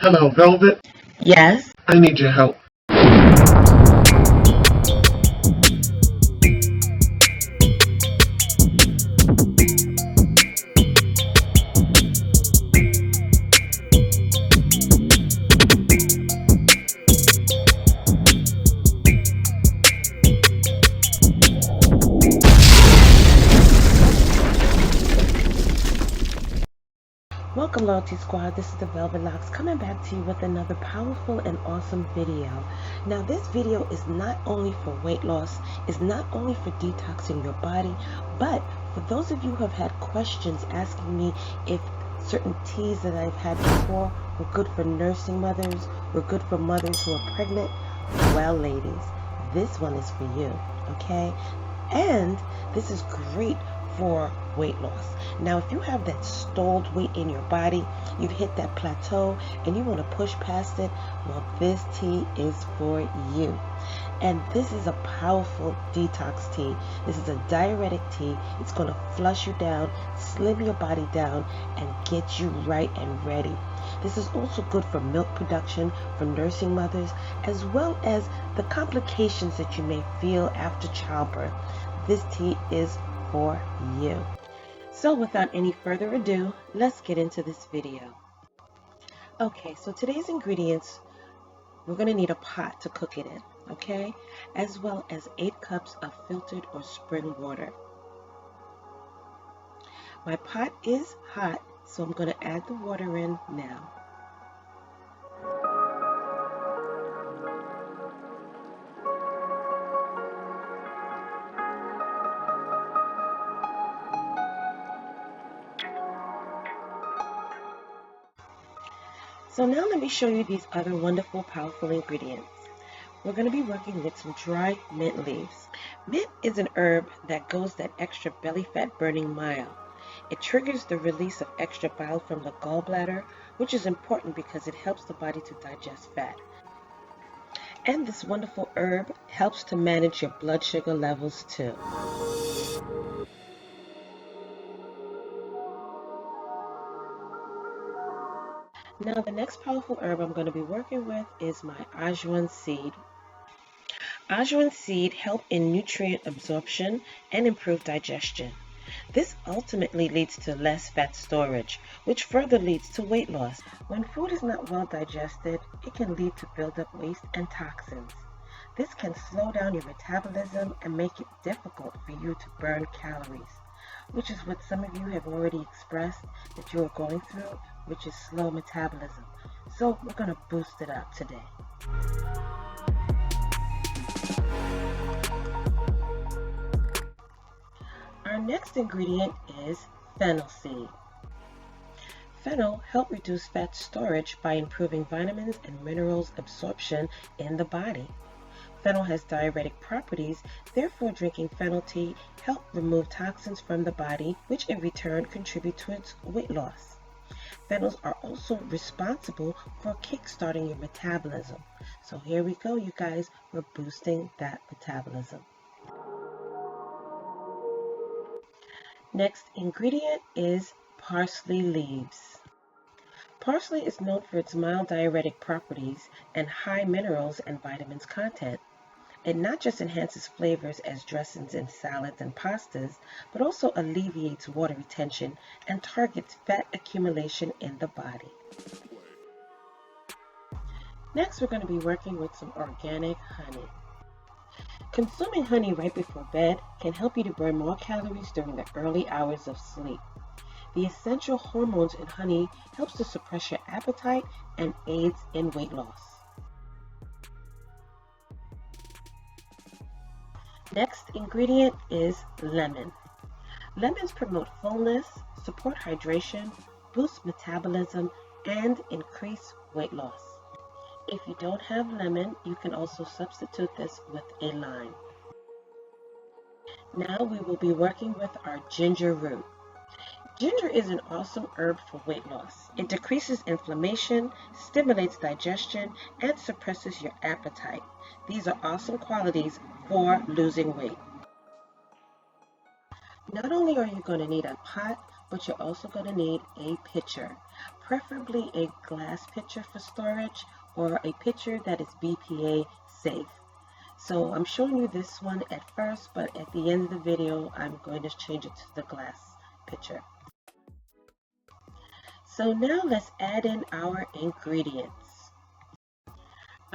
Hello, Velvet. Yes. I need your help. Welcome, Loyalty Squad. This is the Velvetlox coming back to you with another powerful and awesome video. Now, this video is not only for weight loss, it's not only for detoxing your body, but for those of you who have had questions asking me if certain teas that I've had before were good for nursing mothers, were good for mothers who are pregnant. Well, ladies, this one is for you, okay? And this is great for weight loss. Now, if you have that stalled weight in your body, you've hit that plateau and you want to push past it, well, this tea is for you. And this is a powerful detox tea. This is a diuretic tea. It's going to flush you down, slim your body down, and get you right and ready. This is also good for milk production, for nursing mothers, as well as the complications that you may feel after childbirth. This tea is for you. So without any further ado, let's get into this video. Okay, so today's ingredients, we're going to need a pot to cook it in, okay? As well as 8 cups of filtered or spring water. My pot is hot, so I'm going to add the water in now. So now let me show you these other wonderful, powerful ingredients. We're going to be working with some dry mint leaves. Mint is an herb that goes that extra belly fat burning mile. It triggers the release of extra bile from the gallbladder, which is important because it helps the body to digest fat. And this wonderful herb helps to manage your blood sugar levels too. Now, the next powerful herb I'm going to be working with is my Ajwain seed. Ajwain seed help in nutrient absorption and improve digestion. This ultimately leads to less fat storage, which further leads to weight loss. When food is not well digested, it can lead to buildup waste and toxins. This can slow down your metabolism and make it difficult for you to burn calories, which is what some of you have already expressed that you are going through, which is slow metabolism. So we're going to boost it up today. Our next ingredient is fennel seed. Fennel helps reduce fat storage by improving vitamins and minerals absorption in the body. Fennel has diuretic properties, therefore drinking fennel tea helps remove toxins from the body, which in return contribute to its weight loss. Fennels are also responsible for kickstarting your metabolism. So here we go, you guys, we're boosting that metabolism. Next ingredient is parsley leaves. Parsley is known for its mild diuretic properties and high minerals and vitamins content. It not just enhances flavors as dressings in salads and pastas, but also alleviates water retention and targets fat accumulation in the body. Next, we're going to be working with some organic honey. Consuming honey right before bed can help you to burn more calories during the early hours of sleep. The essential hormones in honey helps to suppress your appetite and aids in weight loss. Next ingredient is lemon. Lemons promote fullness, support hydration, boost metabolism, and increase weight loss. If you don't have lemon, you can also substitute this with a lime. Now we will be working with our ginger root. Ginger is an awesome herb for weight loss. It decreases inflammation, stimulates digestion, and suppresses your appetite. These are awesome qualities for losing weight. Not only are you going to need a pot, but you're also going to need a pitcher. preferably a glass pitcher for storage or a pitcher that is BPA safe. So I'm showing you this one at first, but at the end of the video, I'm going to change it to the glass pitcher. So now let's add in our ingredients.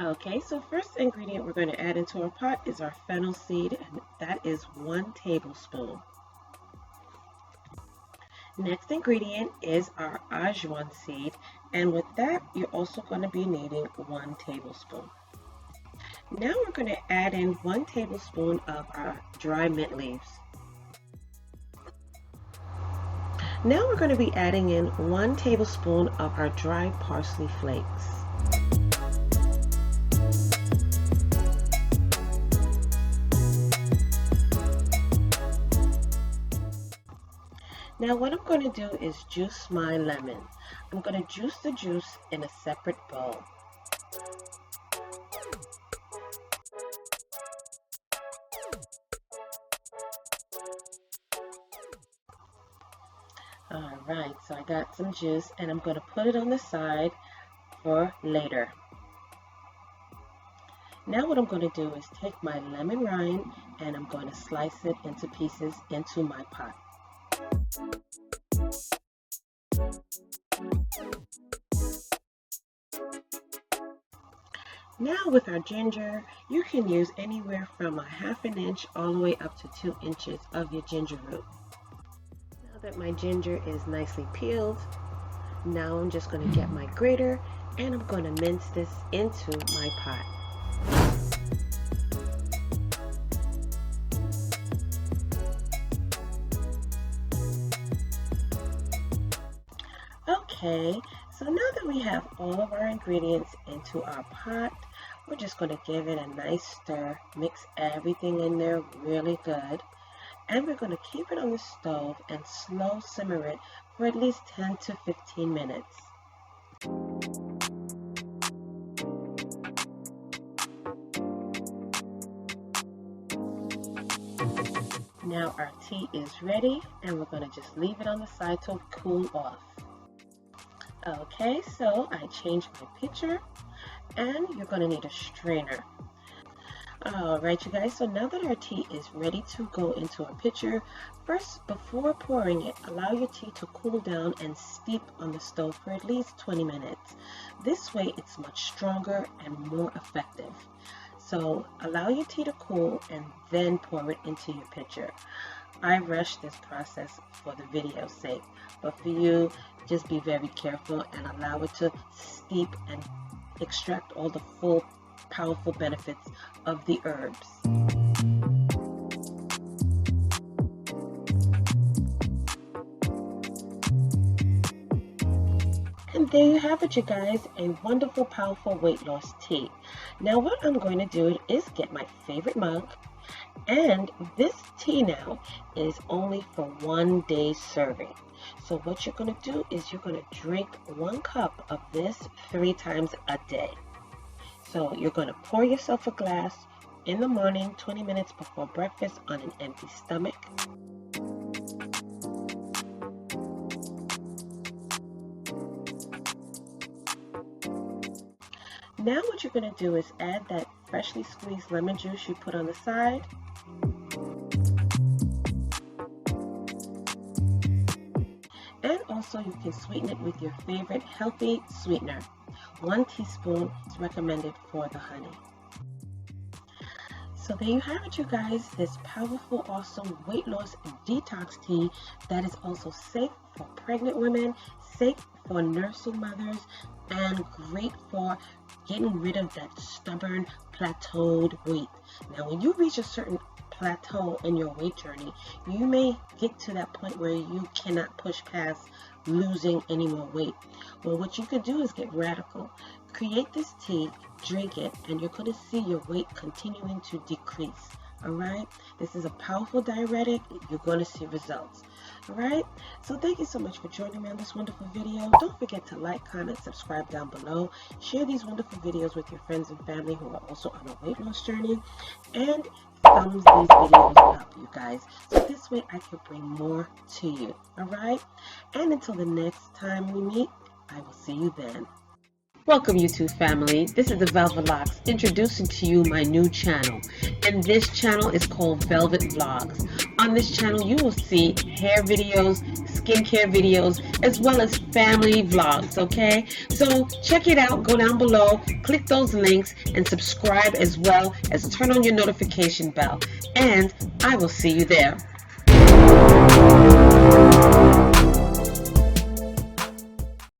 Okay, so first ingredient we're going to add into our pot is our fennel seed, and that is 1 tablespoon. Next ingredient is our ajwain seed, and with that you're also going to be needing 1 tablespoon. Now we're going to add in 1 tablespoon of our dry mint leaves. Now we're going to be adding in 1 tablespoon of our dry parsley flakes. Now what I'm going to do is juice my lemon. I'm going to juice the juice in a separate bowl. Alright, so I got some juice and I'm going to put it on the side for later. Now what I'm going to do is take my lemon rind and I'm going to slice it into pieces into my pot. Now with our ginger, you can use anywhere from a 1/2 inch all the way up to 2 inches of your ginger root. Now that my ginger is nicely peeled, now I'm just going to get my grater and I'm going to mince this into my pot. Okay, so now that we have all of our ingredients into our pot, we're just going to give it a nice stir, mix everything in there really good, and we're going to keep it on the stove and slow simmer it for at least 10 to 15 minutes. Now our tea is ready and we're going to just leave it on the side to cool off. Okay, so I changed my pitcher and you're going to need a strainer. Alright you guys, so now that our tea is ready to go into our pitcher, first before pouring it, allow your tea to cool down and steep on the stove for at least 20 minutes. This way it's much stronger and more effective. So allow your tea to cool and then pour it into your pitcher. I rushed this process for the video's sake, but for you, just be very careful and allow it to steep and extract all the full powerful benefits of the herbs. And there you have it you guys, a wonderful powerful weight loss tea. Now what I'm going to do is get my favorite mug, and this tea now is only for 1 day serving. So what you're going to do is you're going to drink 1 cup of this 3 times a day. So you're going to pour yourself a glass in the morning, 20 minutes before breakfast on an empty stomach. Now what you're going to do is add that freshly squeezed lemon juice you put on the side. And also you can sweeten it with your favorite healthy sweetener. 1 teaspoon is recommended for the honey. So there you have it you guys, this powerful, awesome weight loss detox tea that is also safe for pregnant women, safe for nursing mothers, and great for getting rid of that stubborn plateaued weight. Now when you reach a certain plateau in your weight journey, you may get to that point where you cannot push past losing any more weight. Well, what you could do is get radical. Create this tea, drink it, and you're going to see your weight continuing to decrease. Alright, this is a powerful diuretic. You're going to see results. Alright, so thank you so much for joining me on this wonderful video. Don't forget to like, comment, subscribe down below. Share these wonderful videos with your friends and family who are also on a weight loss journey. And thumbs these videos up, you guys, so this way I can bring more to you. Alright, and until the next time we meet, I will see you then. Welcome YouTube family, this is the Velvetlox introducing to you my new channel, and this channel is called Velvet Vlogs. On this channel you will see hair videos, skincare videos, as well as family vlogs, okay? So check it out, go down below, click those links, and subscribe as well as turn on your notification bell, and I will see you there.